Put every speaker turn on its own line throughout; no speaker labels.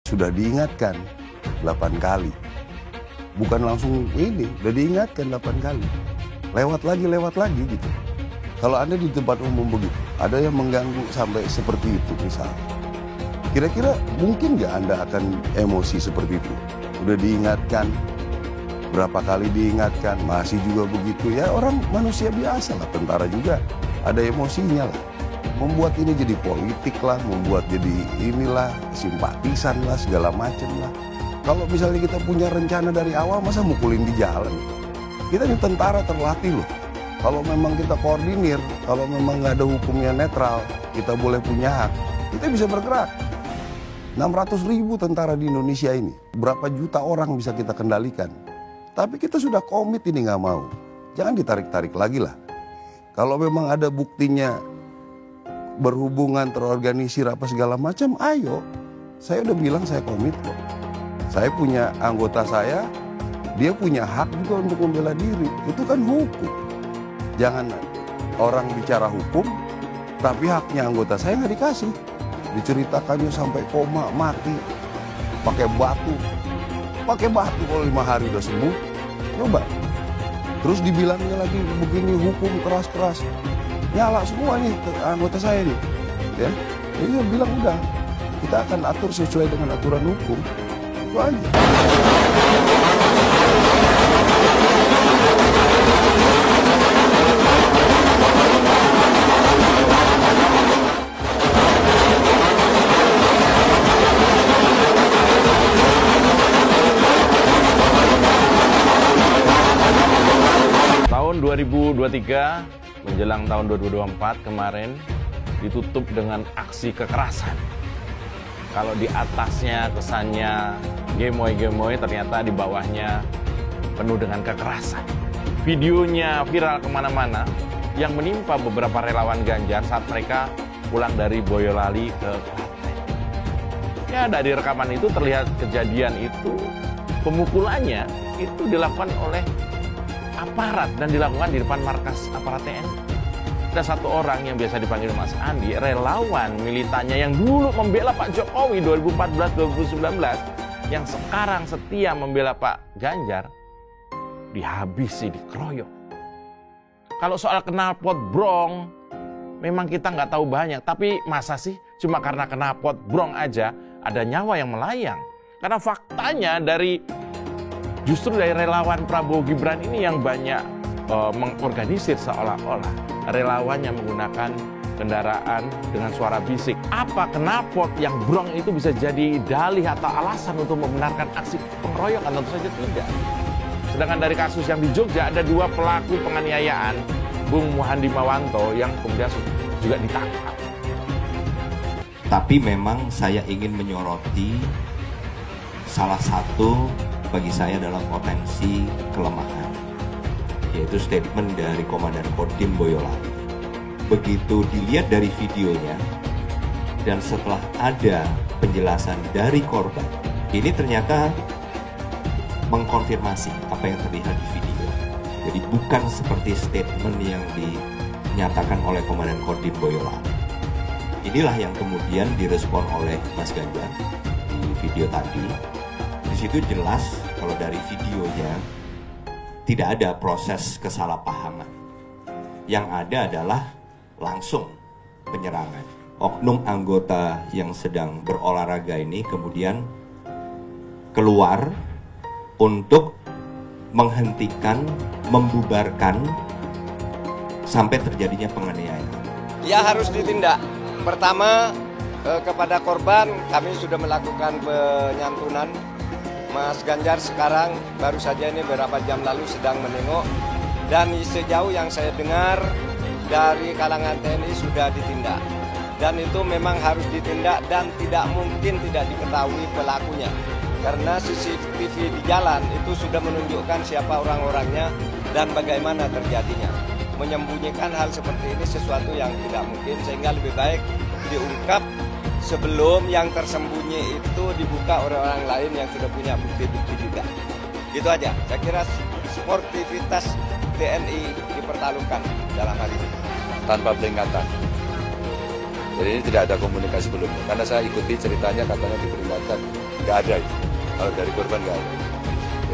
Sudah diingatkan 8 kali. Bukan langsung ini, udah diingatkan 8 kali. Lewat lagi gitu. Kalau Anda di tempat umum begitu, ada yang mengganggu sampai seperti itu misalnya. Kira-kira mungkin nggak Anda akan emosi seperti itu? Udah diingatkan, berapa kali diingatkan, masih juga begitu. Ya orang manusia biasa lah, tentara juga ada emosinya lah. Membuat ini jadi politik lah, membuat jadi inilah, simpatisan lah, segala macam lah. Kalau misalnya kita punya rencana dari awal, masa mukulin di jalan? Kita ini tentara terlatih loh. Kalau memang kita koordinir, kalau memang nggak ada hukumnya netral, kita boleh punya hak, kita bisa bergerak. 600.000 tentara di Indonesia ini, berapa juta orang bisa kita kendalikan. Tapi kita sudah komit ini nggak mau. Jangan ditarik-tarik lagi lah. Kalau memang ada buktinya berhubungan terorganisir apa segala macam, ayo. Saya udah bilang saya komit kok. Saya punya anggota saya, dia punya hak juga untuk membela diri. Itu kan hukum. Jangan orang bicara hukum, tapi haknya anggota saya nggak dikasih. Diceritakannya sampai koma, mati, pakai batu kalau 5 hari udah sembuh. Coba. Terus dibilangnya lagi begini hukum keras-keras. Nyala semua nih anggota saya nih. Ya, ini bilang udah, kita akan atur sesuai dengan aturan hukum. Itu aja.
Tahun 2023 menjelang tahun 2024 kemarin ditutup dengan aksi kekerasan. Kalau di atasnya kesannya gemoy-gemoy, ternyata di bawahnya penuh dengan kekerasan. Videonya viral kemana-mana yang menimpa beberapa relawan Ganjar saat mereka pulang dari Boyolali ke Klaten. Ya, dari rekaman itu terlihat kejadian itu, pemukulannya itu dilakukan oleh aparat dan dilakukan di depan markas aparat TNI. Ada satu orang yang biasa dipanggil Mas Andi, relawan militannya yang dulu membela Pak Jokowi 2014-2019, yang sekarang setia membela Pak Ganjar, dihabisi, dikeroyok. Kalau soal knalpot brong, memang kita nggak tahu banyak, tapi masa sih cuma karena knalpot brong aja ada nyawa yang melayang? Karena faktanya justru dari relawan Prabowo Gibran ini yang banyak mengorganisir seolah-olah relawannya menggunakan kendaraan dengan suara bisik. Apa knalpot yang brong itu bisa jadi dalih atau alasan untuk membenarkan aksi pengeroyokan? Tentu saja tidak. Sedangkan dari kasus yang di Jogja ada 2 pelaku penganiayaan, Bung Muhandi Mawanto yang kemudian juga ditangkap.
Tapi memang saya ingin menyoroti salah satu bagi saya adalah potensi kelemahan, yaitu statement dari Komandan Kodim Boyolali. Begitu dilihat dari videonya dan setelah ada penjelasan dari korban, ini ternyata mengkonfirmasi apa yang terlihat di video. Jadi bukan seperti statement yang dinyatakan oleh Komandan Kodim Boyolali. Inilah yang kemudian direspon oleh Mas Ganjar di video tadi. Di situ jelas kalau dari videonya tidak ada proses kesalahpahaman. Yang ada adalah langsung penyerangan. Oknum anggota yang sedang berolahraga ini kemudian keluar untuk menghentikan, membubarkan sampai terjadinya penganiayaan.
Ya harus ditindak. Pertama, kepada korban kami sudah melakukan penyantunan. Mas Ganjar sekarang baru saja ini beberapa jam lalu sedang menengok, dan sejauh yang saya dengar dari kalangan TNI sudah ditindak, dan itu memang harus ditindak dan tidak mungkin tidak diketahui pelakunya karena CCTV di jalan itu sudah menunjukkan siapa orang-orangnya dan bagaimana terjadinya. Menyembunyikan hal seperti ini sesuatu yang tidak mungkin, sehingga lebih baik diungkap sebelum yang tersembunyi itu dibuka oleh orang lain yang sudah punya bukti-bukti juga. Gitu aja. Saya kira sportivitas TNI dipertaruhkan dalam hal ini.
Tanpa peringatan. Jadi ini tidak ada komunikasi sebelumnya. Karena saya ikuti ceritanya katanya diperingatkan, nggak ada itu. Kalau dari korban nggak ada.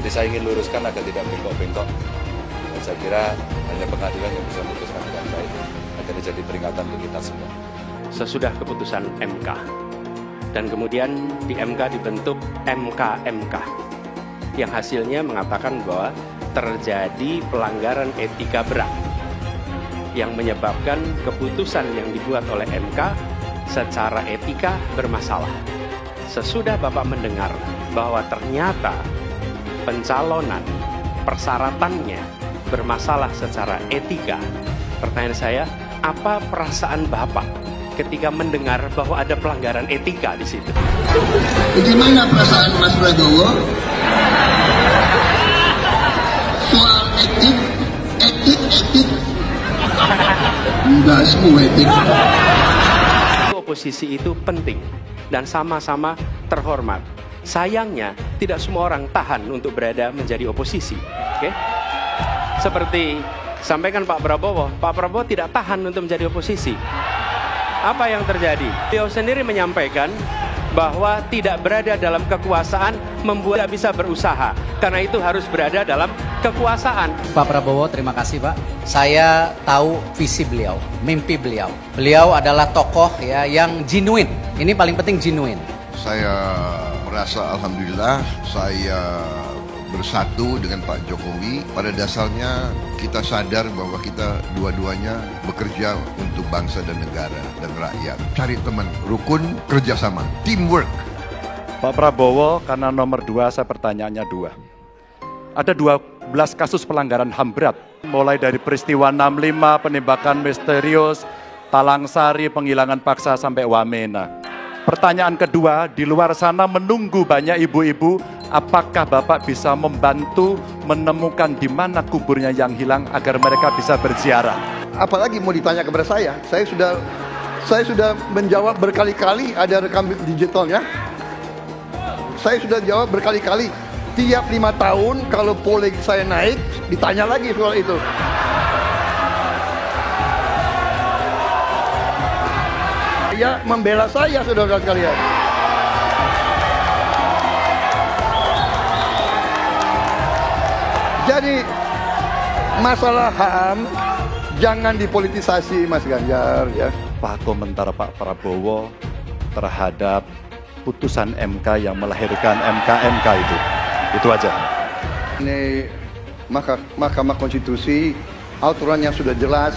Jadi saya ingin luruskan agar tidak bengkok-bengkok. Dan saya kira hanya pengadilan yang bisa memutuskan dengan baik agar jadi peringatan untuk kita semua.
Sesudah keputusan MK, dan kemudian di MK dibentuk MK yang hasilnya mengatakan bahwa terjadi pelanggaran etika berat yang menyebabkan keputusan yang dibuat oleh MK secara etika bermasalah. Sesudah Bapak mendengar bahwa ternyata pencalonan persyaratannya bermasalah secara etika, pertanyaan saya, apa perasaan Bapak ketika mendengar bahwa ada pelanggaran etika di situ?
Bagaimana perasaan Mas Prabowo soal etik? Enggak semua etik.
Oposisi itu penting dan sama-sama terhormat. Sayangnya tidak semua orang tahan untuk berada menjadi oposisi. Oke? Seperti sampaikan Pak Prabowo tidak tahan untuk menjadi oposisi. Apa yang terjadi? Beliau sendiri menyampaikan bahwa tidak berada dalam kekuasaan membuat tidak bisa berusaha. Karena itu harus berada dalam kekuasaan.
Pak Prabowo, terima kasih Pak. Saya tahu visi beliau, mimpi beliau. Beliau adalah tokoh ya yang genuine. Ini paling penting genuine.
Saya merasa alhamdulillah saya bersatu dengan Pak Jokowi. Pada dasarnya kita sadar bahwa kita dua-duanya bekerja untuk bangsa dan negara dan rakyat. Cari teman, rukun, kerjasama, teamwork.
Pak Prabowo, karena nomor 2 saya pertanyaannya 2. Ada 12 kasus pelanggaran HAM berat. Mulai dari peristiwa 65, penembakan misterius, Talang Sari, penghilangan paksa sampai Wamena. Pertanyaan kedua, di luar sana menunggu banyak ibu-ibu, apakah Bapak bisa membantu menemukan di mana kuburnya yang hilang agar mereka bisa berziarah?
Apalagi mau ditanya kepada saya sudah menjawab berkali-kali, ada rekam digitalnya. Saya sudah jawab berkali-kali. Tiap 5 tahun kalau polling saya naik, ditanya lagi soal itu. Ya, membela saya, saudara sekalian. Jadi masalah HAM jangan dipolitisasi, Mas Ganjar ya.
Apa komentar Pak Prabowo terhadap putusan MK yang melahirkan MK itu? Itu aja.
Ini Mahkamah Konstitusi, aturannya sudah jelas.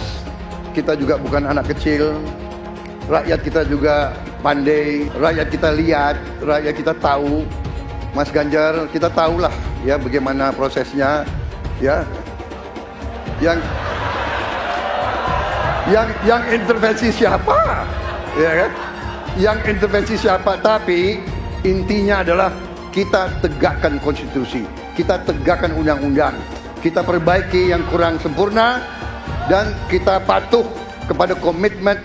Kita juga bukan anak kecil. Rakyat kita juga pandai, rakyat kita lihat, rakyat kita tahu. Mas Ganjar, kita tahulah ya bagaimana prosesnya ya. Yang intervensi siapa? Ya kan? Yang intervensi siapa? Tapi intinya adalah kita tegakkan konstitusi, kita tegakkan undang-undang, kita perbaiki yang kurang sempurna dan kita patuh kepada komitmen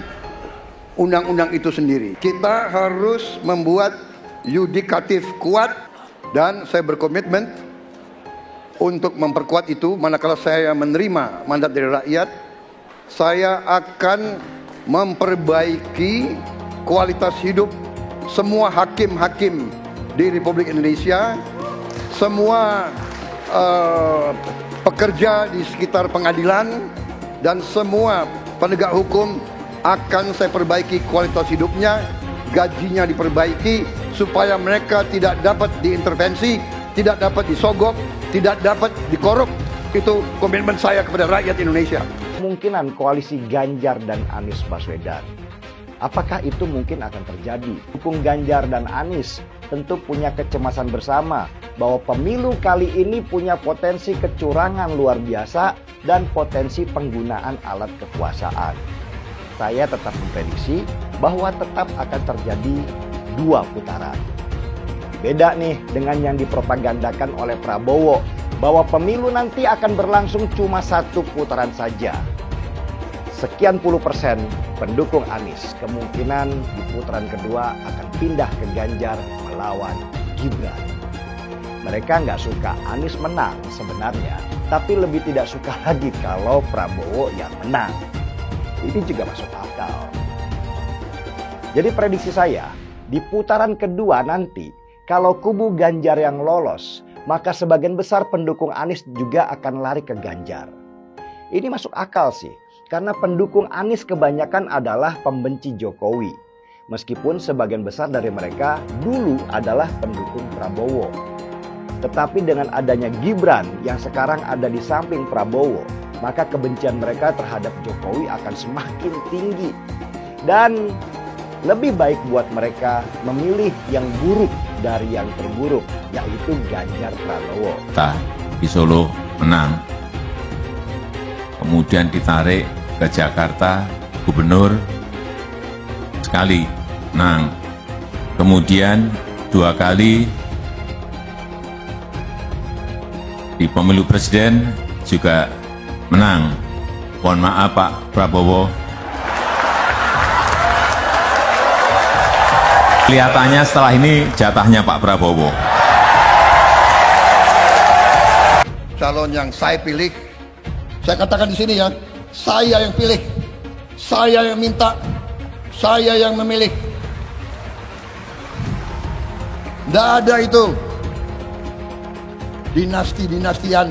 undang-undang itu sendiri. Kita harus membuat yudikatif kuat dan saya berkomitmen untuk memperkuat itu. Manakala saya menerima mandat dari rakyat, saya akan memperbaiki kualitas hidup semua hakim-hakim di Republik Indonesia, semua pekerja di sekitar pengadilan dan semua penegak hukum akan saya perbaiki kualitas hidupnya, gajinya diperbaiki supaya mereka tidak dapat diintervensi, tidak dapat disogok, tidak dapat dikorup. Itu komitmen saya kepada rakyat Indonesia.
Kemungkinan koalisi Ganjar dan Anies Baswedan, apakah itu mungkin akan terjadi? Dukung Ganjar dan Anies tentu punya kecemasan bersama bahwa pemilu kali ini punya potensi kecurangan luar biasa dan potensi penggunaan alat kekuasaan. Saya tetap memprediksi bahwa tetap akan terjadi 2 putaran. Beda nih dengan yang dipropagandakan oleh Prabowo bahwa pemilu nanti akan berlangsung cuma 1 putaran saja. Sekian puluh % pendukung Anies kemungkinan di putaran kedua akan pindah ke Ganjar melawan Gibran. Mereka nggak suka Anies menang sebenarnya, tapi lebih tidak suka lagi kalau Prabowo yang menang. Ini juga masuk akal. Jadi prediksi saya, di putaran kedua nanti, kalau kubu Ganjar yang lolos, maka sebagian besar pendukung Anies juga akan lari ke Ganjar. Ini masuk akal sih, karena pendukung Anies kebanyakan adalah pembenci Jokowi. Meskipun sebagian besar dari mereka dulu adalah pendukung Prabowo. Tetapi dengan adanya Gibran yang sekarang ada di samping Prabowo, maka kebencian mereka terhadap Jokowi akan semakin tinggi. Dan lebih baik buat mereka memilih yang buruk dari yang terburuk, yaitu Ganjar Pranowo.
Kita di Solo menang, kemudian ditarik ke Jakarta, gubernur sekali menang, kemudian 2 kali di pemilu presiden juga menang. Mohon maaf Pak Prabowo, kelihatannya setelah ini jatahnya Pak Prabowo.
Calon yang saya pilih, saya katakan di sini ya, saya yang pilih, saya yang minta, saya yang memilih. Tidak ada itu dinasti-dinastian.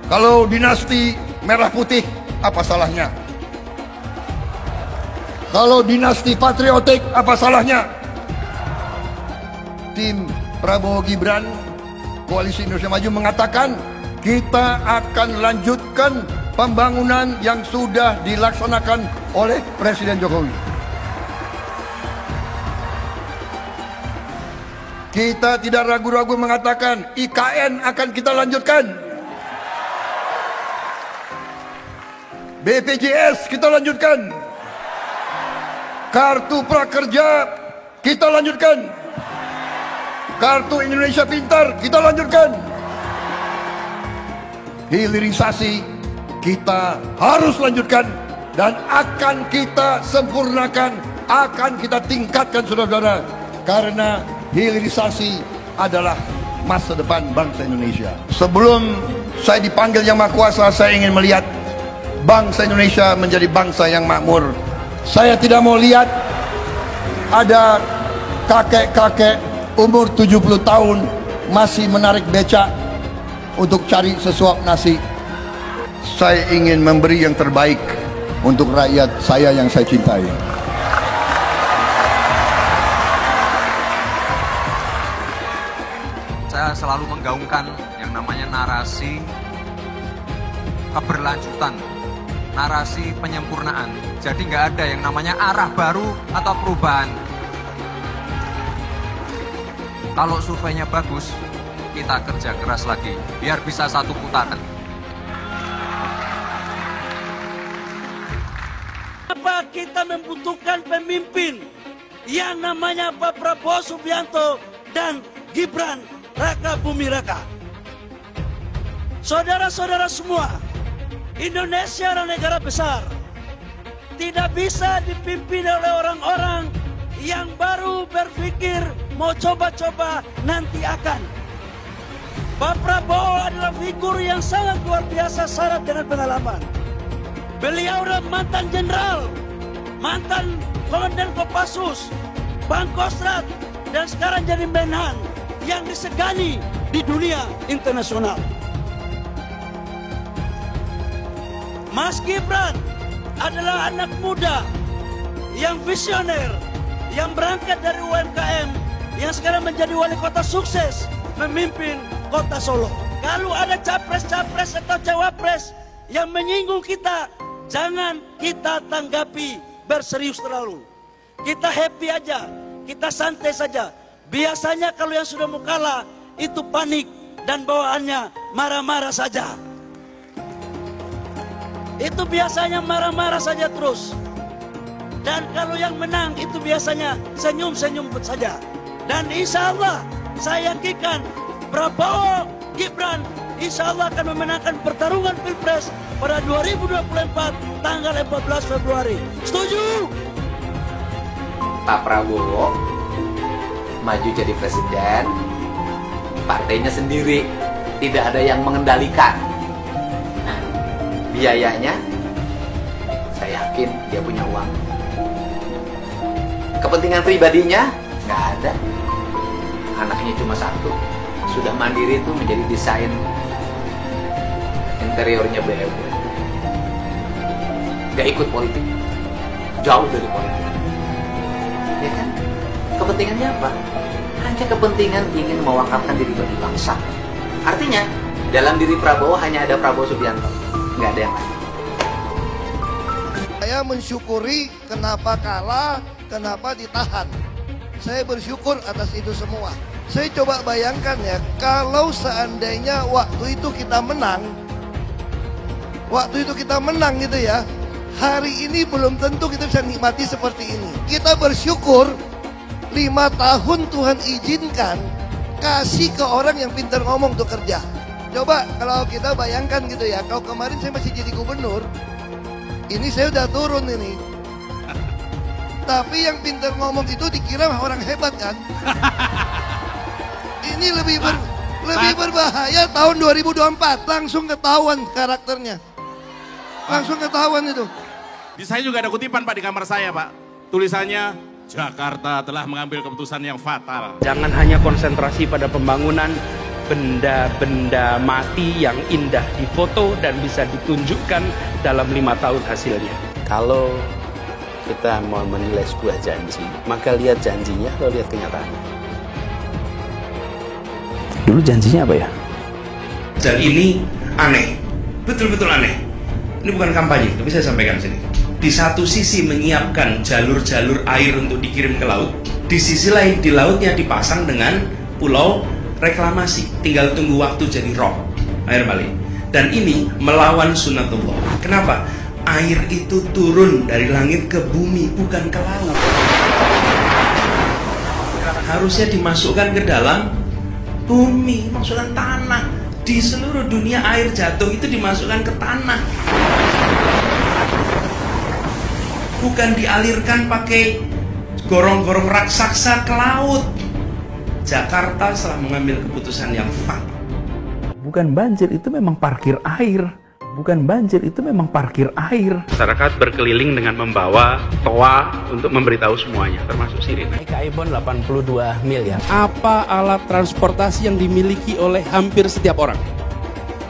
Kalau dinasti merah putih, apa salahnya? Kalau dinasti patriotik, apa salahnya? Tim Prabowo Gibran, Koalisi Indonesia Maju mengatakan, kita akan lanjutkan pembangunan yang sudah dilaksanakan oleh Presiden Jokowi. Kita tidak ragu-ragu mengatakan IKN akan kita lanjutkan. BPJS kita lanjutkan. Kartu prakerja kita lanjutkan. Kartu Indonesia Pintar kita lanjutkan. Hilirisasi kita harus lanjutkan dan akan kita sempurnakan, akan kita tingkatkan saudara-saudara. Karena hilirisasi adalah masa depan bangsa Indonesia. Sebelum saya dipanggil Yang Maha Kuasa, saya ingin melihat bangsa Indonesia menjadi bangsa yang makmur. Saya tidak mau lihat ada kakek-kakek umur 70 tahun masih menarik becak untuk cari sesuap nasi. Saya ingin memberi yang terbaik untuk rakyat saya yang saya cintai.
Saya selalu menggaungkan yang namanya narasi keberlanjutan, narasi penyempurnaan. Jadi nggak ada yang namanya arah baru atau perubahan. Kalau surveinya bagus, kita kerja keras lagi biar bisa satu putaran.
Apa kita membutuhkan pemimpin yang namanya Pak Prabowo Subianto dan Gibran Raka Buming Raka. Saudara-saudara semua, Indonesia adalah negara besar. Tidak bisa dipimpin oleh orang-orang yang baru berpikir mau coba-coba nanti akan. Pak Prabowo adalah figur yang sangat luar biasa syarat dengan pengalaman. Beliau adalah mantan jenderal, mantan komandan Kopassus, Pangkostrat, dan sekarang jadi Menhan yang disegani di dunia internasional. Mas Gibran adalah anak muda yang visioner, yang berangkat dari UMKM, yang sekarang menjadi wali kota sukses memimpin kota Solo. Kalau ada capres-capres atau cawapres yang menyinggung kita, jangan kita tanggapi berserius terlalu. Kita happy aja, kita santai saja. Biasanya kalau yang sudah mau kalah itu panik dan bawaannya marah-marah saja. Itu biasanya marah-marah saja terus. Dan kalau yang menang itu biasanya senyum-senyum saja. Dan insya Allah saya yakinkan Prabowo Gibran insya Allah akan memenangkan pertarungan Pilpres pada 2024 tanggal 14 Februari. Setuju?
Pak Prabowo maju jadi presiden, partainya sendiri, tidak ada yang mengendalikan. Nah, biayanya saya yakin dia punya uang. Kepentingan pribadinya nggak ada. Anaknya cuma satu. Sudah mandiri itu menjadi desain interiornya BMW. Nggak ikut politik. Jauh dari politik. Ya kan? Kepentingannya apa? Hanya kepentingan ingin mewakafkan diri bagi bangsa. Artinya, dalam diri Prabowo hanya ada Prabowo Subianto. Nggak ada yang lain.
Saya mensyukuri kenapa kalah, kenapa ditahan. Saya bersyukur atas itu semua. Saya coba bayangkan ya, kalau seandainya waktu itu kita menang gitu ya, hari ini belum tentu kita bisa nikmati seperti ini. Kita bersyukur 5 tahun Tuhan izinkan kasih ke orang yang pintar ngomong untuk kerja. Coba kalau kita bayangkan gitu ya, kalau kemarin saya masih jadi gubernur, ini saya udah turun ini. Tapi yang pintar ngomong itu dikira orang hebat kan? Ini lebih berbahaya tahun 2024. Langsung ketahuan karakternya. Langsung ketahuan itu.
Di saya juga ada kutipan Pak di kamar saya Pak. Tulisannya, Jakarta telah mengambil keputusan yang fatal.
Jangan hanya konsentrasi pada pembangunan benda-benda mati yang indah difoto dan bisa ditunjukkan dalam 5 tahun hasilnya.
Kalau kita mau menilai sebuah janji, maka lihat janjinya atau lihat kenyataannya. Dulu janjinya apa ya?
Dan ini aneh, betul-betul aneh. Ini bukan kampanye, tapi saya sampaikan sini. Di satu sisi menyiapkan jalur-jalur air untuk dikirim ke laut, di sisi lain di lautnya dipasang dengan pulau reklamasi, tinggal tunggu waktu jadi rob, air balik. Dan ini melawan sunatullah. Kenapa? Air itu turun dari langit ke bumi, bukan ke laut. Harusnya dimasukkan ke dalam bumi, masukkan tanah. Di seluruh dunia air jatuh itu dimasukkan ke tanah. Bukan dialirkan pakai gorong-gorong raksasa ke laut. Jakarta telah mengambil keputusan yang fatal.
Bukan banjir, itu memang parkir air. Bukan banjir, itu memang parkir air.
Masyarakat berkeliling dengan membawa toa untuk memberitahu semuanya, termasuk sirine.
Ibon 82 miliar.
Apa alat transportasi yang dimiliki oleh hampir setiap orang?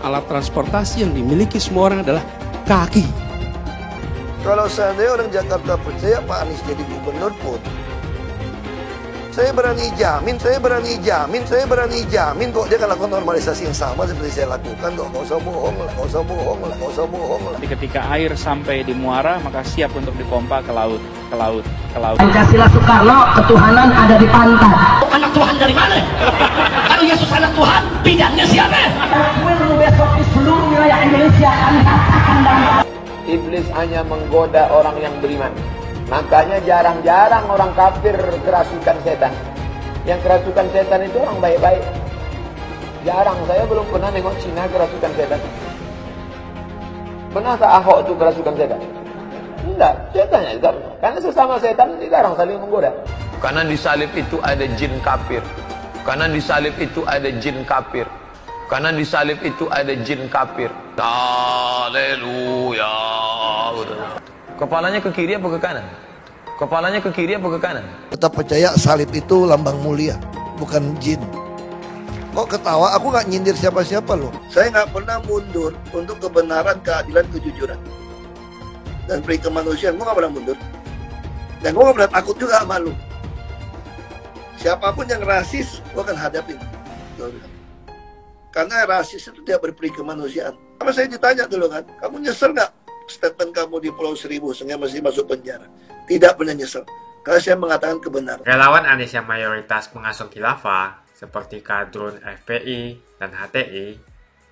Alat transportasi yang dimiliki semua orang adalah kaki.
Kalau seandainya orang Jakarta percaya Pak Anies jadi gubernur pun, saya berani jamin kok dia akan lakukan normalisasi yang sama seperti saya lakukan kok. Gak usah bohong lah.
Ketika air sampai di muara, maka siap untuk dipompa ke laut.
Pancasila Soekarno, ketuhanan ada di pantai.
Anak Tuhan dari mana? Kalau Yesus anak Tuhan, bidangnya siapa?
Besok di seluruh wilayah Indonesia akan katakan dalam.
Iblis hanya menggoda orang yang beriman. Makanya jarang-jarang orang kafir kerasukan setan. Yang kerasukan setan itu orang baik-baik. Jarang, saya belum pernah nengok Cina kerasukan setan. Pernah tak Ahok itu kerasukan setan? Enggak, setannya juga. Karena sesama setan jarang saling menggoda. Karena di salib itu ada jin kafir. Karena di salib itu ada jin kafir. Karena di salib itu ada jin kafir. Haleluya. Kepalanya ke kiri apa ke kanan? Kepalanya ke kiri apa ke kanan?
Tetap percaya salib itu lambang mulia, bukan jin. Kok ketawa? Aku nggak nyindir siapa-siapa loh. Saya nggak pernah mundur untuk kebenaran, keadilan, kejujuran dan peri kemanusiaan. Gue nggak pernah mundur. Dan gue nggak pernah takut juga sama lu. Siapapun yang rasis, gue akan hadapin. Karena rasis itu tidak berperi kemanusiaan. Sama saya ditanya dulu kan, kamu nyesel nggak statement kamu di Pulau Seribu sehingga masih masuk penjara? Tidak pernah nyesel, karena saya mengatakan kebenaran.
Relawan Anies yang mayoritas pengasuh khilafah seperti kadrun FPI dan HTI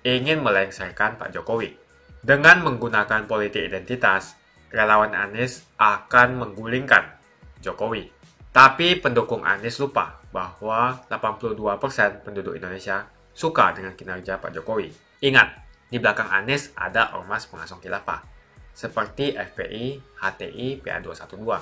ingin melengsarkan Pak Jokowi. Dengan menggunakan politik identitas, relawan Anies akan menggulingkan Jokowi. Tapi pendukung Anies lupa bahwa 82% penduduk Indonesia suka dengan kinerja Pak Jokowi. Ingat, di belakang Anies ada ormas pengasuh khilafah seperti FPI, HTI, PA212.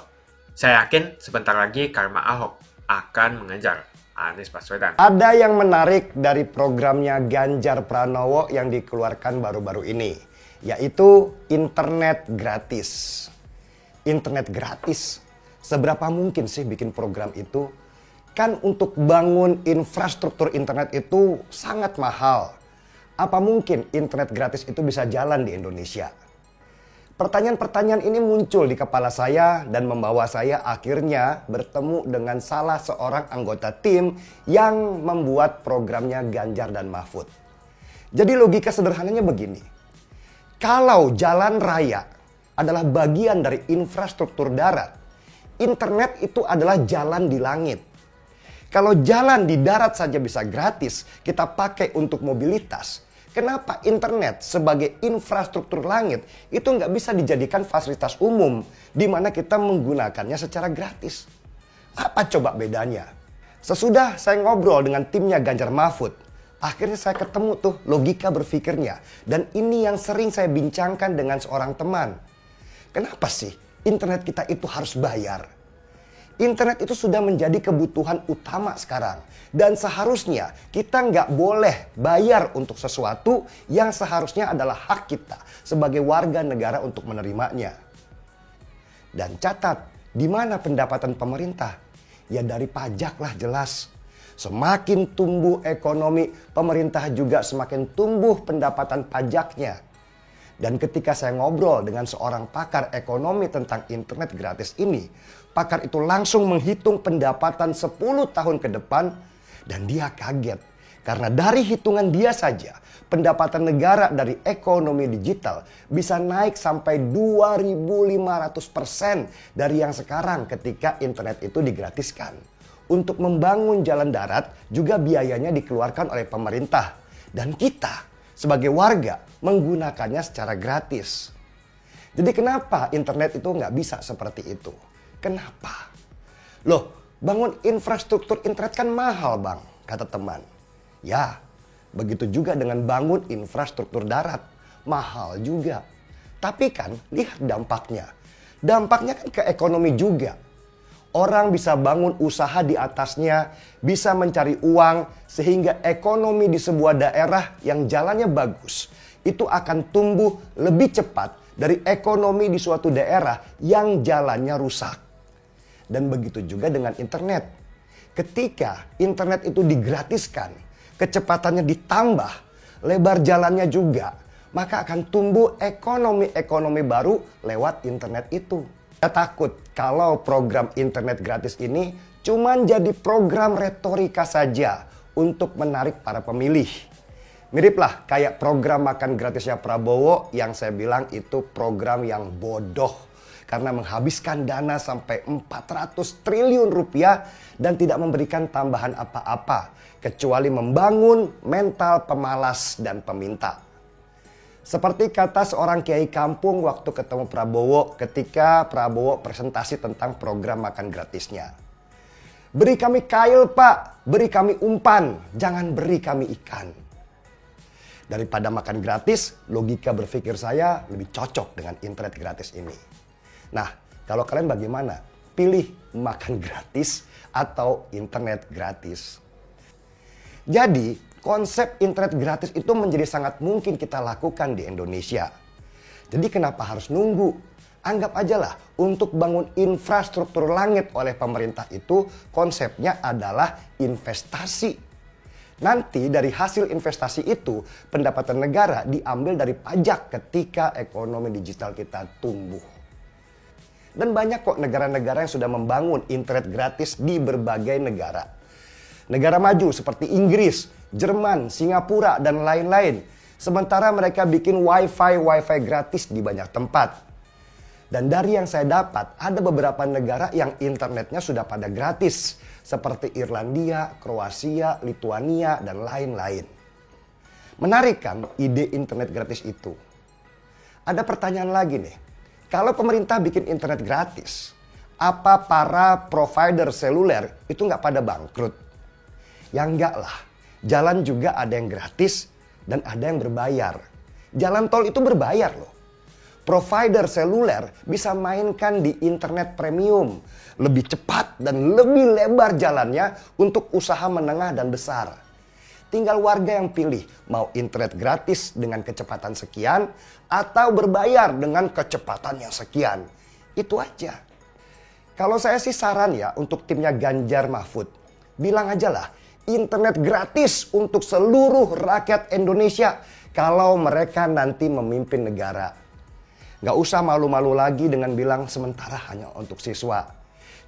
Saya yakin sebentar lagi karma Ahok akan mengejar Anies Baswedan.
Ada yang menarik dari programnya Ganjar Pranowo yang dikeluarkan baru-baru ini, yaitu internet gratis. Internet gratis.
seberapa mungkin sih bikin program itu? Kan untuk bangun infrastruktur internet itu sangat mahal. Apa mungkin internet gratis itu bisa jalan di Indonesia? Pertanyaan-pertanyaan ini muncul di kepala saya dan membawa saya akhirnya bertemu dengan salah seorang anggota tim yang membuat programnya Ganjar dan Mahfud. Jadi logika sederhananya begini. Kalau jalan raya adalah bagian dari infrastruktur darat, internet itu adalah jalan di langit. Kalau jalan di darat saja bisa gratis, kita pakai untuk mobilitas. Kenapa internet sebagai infrastruktur langit itu nggak bisa dijadikan fasilitas umum di mana kita menggunakannya secara gratis? Apa coba bedanya? Sesudah saya ngobrol dengan timnya Ganjar Mahfud, akhirnya saya ketemu tuh logika berpikirnya. Dan ini yang sering saya bincangkan dengan seorang teman. Kenapa sih internet kita itu harus bayar? Internet itu sudah menjadi kebutuhan utama sekarang. Dan seharusnya kita nggak boleh bayar untuk sesuatu yang seharusnya adalah hak kita sebagai warga negara untuk menerimanya. Dan catat, di mana pendapatan pemerintah? Ya dari pajak lah jelas. Semakin tumbuh ekonomi, pemerintah juga semakin tumbuh pendapatan pajaknya. Dan ketika saya ngobrol dengan seorang pakar ekonomi tentang internet gratis ini, pakar itu langsung menghitung pendapatan 10 tahun ke depan dan dia kaget. Karena dari hitungan dia saja, pendapatan negara dari ekonomi digital bisa naik sampai 2.500% dari yang sekarang ketika internet itu digratiskan. Untuk membangun jalan darat juga biayanya dikeluarkan oleh pemerintah. Dan kita sebagai warga menggunakannya secara gratis. Jadi kenapa internet itu nggak bisa seperti itu? Kenapa? Loh, bangun infrastruktur internet kan mahal bang, kata teman. Ya, begitu juga dengan bangun infrastruktur darat. Mahal juga. Tapi kan lihat dampaknya. Dampaknya kan ke ekonomi juga. Orang bisa bangun usaha di atasnya, bisa mencari uang, sehingga ekonomi di sebuah daerah yang jalannya bagus, itu akan tumbuh lebih cepat dari ekonomi di suatu daerah yang jalannya rusak. Dan begitu juga dengan internet. Ketika internet itu digratiskan, kecepatannya ditambah, lebar jalannya juga, maka akan tumbuh ekonomi-ekonomi baru lewat internet itu. Saya takut kalau program internet gratis ini cuman jadi program retorika saja untuk menarik para pemilih. Miriplah kayak program makan gratisnya Prabowo yang saya bilang itu program yang bodoh. Karena menghabiskan dana sampai 400 triliun rupiah dan tidak memberikan tambahan apa-apa. Kecuali membangun mental pemalas dan peminta. Seperti kata seorang kiai kampung waktu ketemu Prabowo ketika Prabowo presentasi tentang program makan gratisnya. Beri kami kail pak, beri kami umpan, jangan beri kami ikan. Daripada makan gratis, logika berpikir saya lebih cocok dengan internet gratis ini. Nah, kalau kalian bagaimana? Pilih makan gratis atau internet gratis? Jadi, konsep internet gratis itu menjadi sangat mungkin kita lakukan di Indonesia. Jadi kenapa harus nunggu? Anggap aja lah untuk bangun infrastruktur langit oleh pemerintah itu konsepnya adalah investasi. Nanti dari hasil investasi itu pendapatan negara diambil dari pajak ketika ekonomi digital kita tumbuh. Dan banyak kok negara-negara yang sudah membangun internet gratis di berbagai negara. Negara maju seperti Inggris, Jerman, Singapura, dan lain-lain. Sementara mereka bikin wifi gratis di banyak tempat. Dan dari yang saya dapat, ada beberapa negara yang internetnya sudah pada gratis. Seperti Irlandia, Kroasia, Lituania, dan lain-lain. Menarik kan ide internet gratis itu? Ada pertanyaan lagi nih. Kalau pemerintah bikin internet gratis, apa para provider seluler itu nggak pada bangkrut? Ya enggak lah. Jalan juga ada yang gratis dan ada yang berbayar. Jalan tol itu berbayar loh. Provider seluler bisa mainkan di internet premium. Lebih cepat dan lebih lebar jalannya untuk usaha menengah dan besar. Tinggal warga yang pilih mau internet gratis dengan kecepatan sekian atau berbayar dengan kecepatan yang sekian. Itu aja. Kalau saya sih saran ya untuk timnya Ganjar Mahfud, bilang aja lah internet gratis untuk seluruh rakyat Indonesia kalau mereka nanti memimpin negara. Gak usah malu-malu lagi dengan bilang sementara hanya untuk siswa.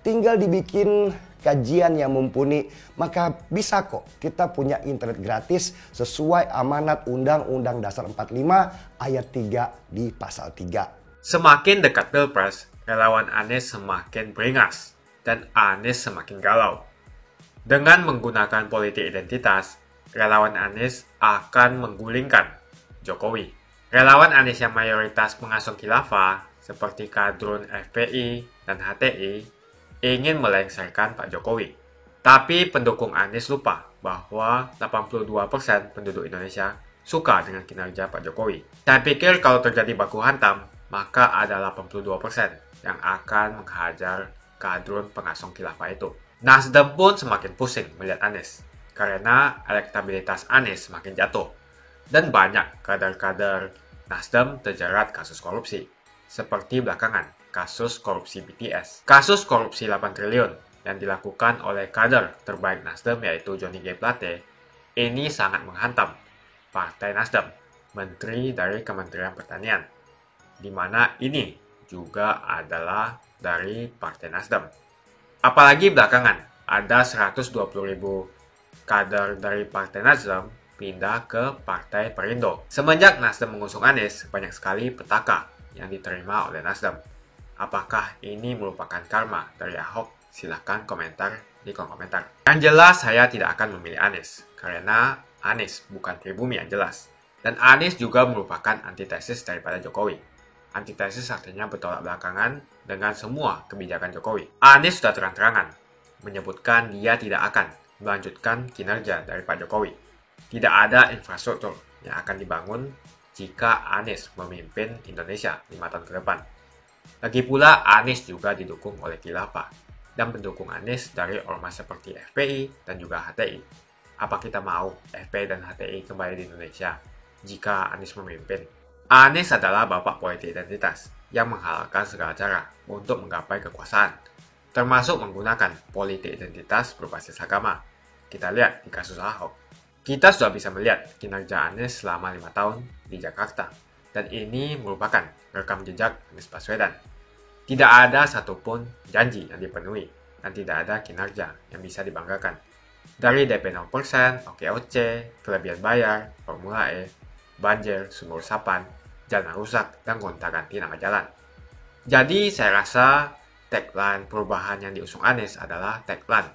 Tinggal dibikin kajian yang mumpuni, maka bisa kok kita punya internet gratis sesuai amanat Undang-Undang Dasar 45 ayat 3 di pasal 3.
Semakin dekat Pilpres, relawan Anies semakin beringas dan Anies semakin galau. Dengan menggunakan politik identitas, relawan Anies akan menggulingkan Jokowi. Relawan Anies yang mayoritas pengasuh khilafah seperti kadrun FPI dan HTI ingin melengsarkan Pak Jokowi. Tapi pendukung Anies lupa bahwa 82% penduduk Indonesia suka dengan kinerja Pak Jokowi. Saya pikir kalau terjadi baku hantam, maka ada 82% yang akan menghajar kadrun pengasuh khilafah itu. Nasdem pun semakin pusing melihat Anies karena elektabilitas Anies semakin jatuh. Dan banyak kader-kader Nasdem terjerat kasus korupsi, seperti belakangan kasus korupsi BTS. Kasus korupsi 8 triliun yang dilakukan oleh kader terbaik Nasdem yaitu Johnny G. Plate, ini sangat menghantam Partai Nasdem, Menteri dari Kementerian Pertanian, di mana ini juga adalah dari Partai Nasdem. Apalagi belakangan ada 120.000 kader dari Partai Nasdem pindah ke Partai Perindo. Semenjak Nasdem mengusung Anies, banyak sekali petaka yang diterima oleh Nasdem. Apakah ini merupakan karma dari Ahok? Silahkan komentar di kolom komentar. Yang jelas saya tidak akan memilih Anies, karena Anies bukan pribumi yang jelas. Dan Anies juga merupakan antitesis daripada Jokowi. Antitesis artinya bertolak belakangan dengan semua kebijakan Jokowi. Anies sudah terang-terangan menyebutkan dia tidak akan melanjutkan kinerja dari Pak Jokowi. Tidak ada infrastruktur yang akan dibangun jika Anies memimpin Indonesia 5 tahun ke depan. Lagi pula Anies juga didukung oleh khilafah dan pendukung Anies dari ormas seperti FPI dan juga HTI. Apa kita mau FPI dan HTI kembali di Indonesia jika Anies memimpin? Anies adalah bapak politik identitas yang menghalalkan segala cara untuk menggapai kekuasaan, termasuk menggunakan politik identitas berbasis agama. Kita lihat di kasus Ahok. Kita sudah bisa melihat kinerja Anies selama 5 tahun di Jakarta, dan ini merupakan rekam jejak Anies Baswedan. Tidak ada satupun janji yang dipenuhi, dan tidak ada kinerja yang bisa dibanggakan. Dari DP 0%, OKOC, kelebihan bayar, Formula E, banjir, sumur resapan, jalan rusak, dan gonta-ganti nama jalan. Jadi saya rasa tagline perubahan yang diusung Anies adalah tagline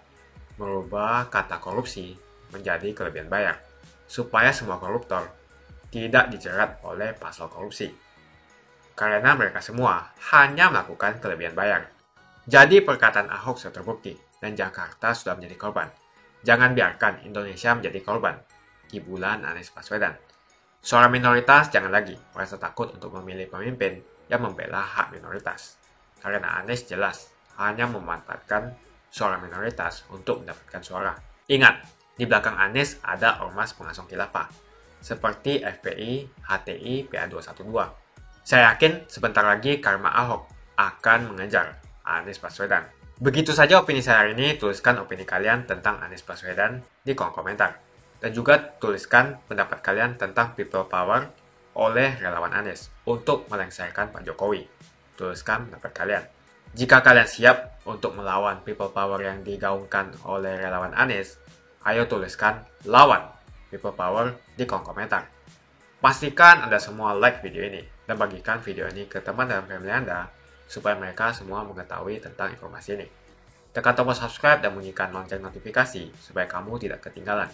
merubah kata korupsi menjadi kelebihan bayar, supaya semua koruptor tidak dijerat oleh pasal korupsi. Karena mereka semua hanya melakukan kelebihan bayar. Jadi perkataan Ahok sudah terbukti, dan Jakarta sudah menjadi korban. Jangan biarkan Indonesia menjadi korban kibulan Anies Baswedan. Suara minoritas jangan lagi merasa takut untuk memilih pemimpin yang membela hak minoritas. Karena Anies jelas hanya memanfaatkan suara minoritas untuk mendapatkan suara. Ingat, di belakang Anies ada ormas pengasuh khilafah, seperti FPI, HTI, PA212. Saya yakin sebentar lagi karma Ahok akan mengejar Anies Baswedan. Begitu saja opini saya hari ini. Tuliskan opini kalian tentang Anies Baswedan di kolom komentar. Dan juga tuliskan pendapat kalian tentang people power oleh relawan Anies untuk melengsarkan Pak Jokowi. Tuliskan pendapat kalian. Jika kalian siap untuk melawan people power yang digaungkan oleh relawan Anies, ayo tuliskan lawan people power di kolom komentar. Pastikan Anda semua like video ini dan bagikan video ini ke teman dan family Anda supaya mereka semua mengetahui tentang informasi ini. Tekan tombol subscribe dan bunyikan lonceng notifikasi supaya kamu tidak ketinggalan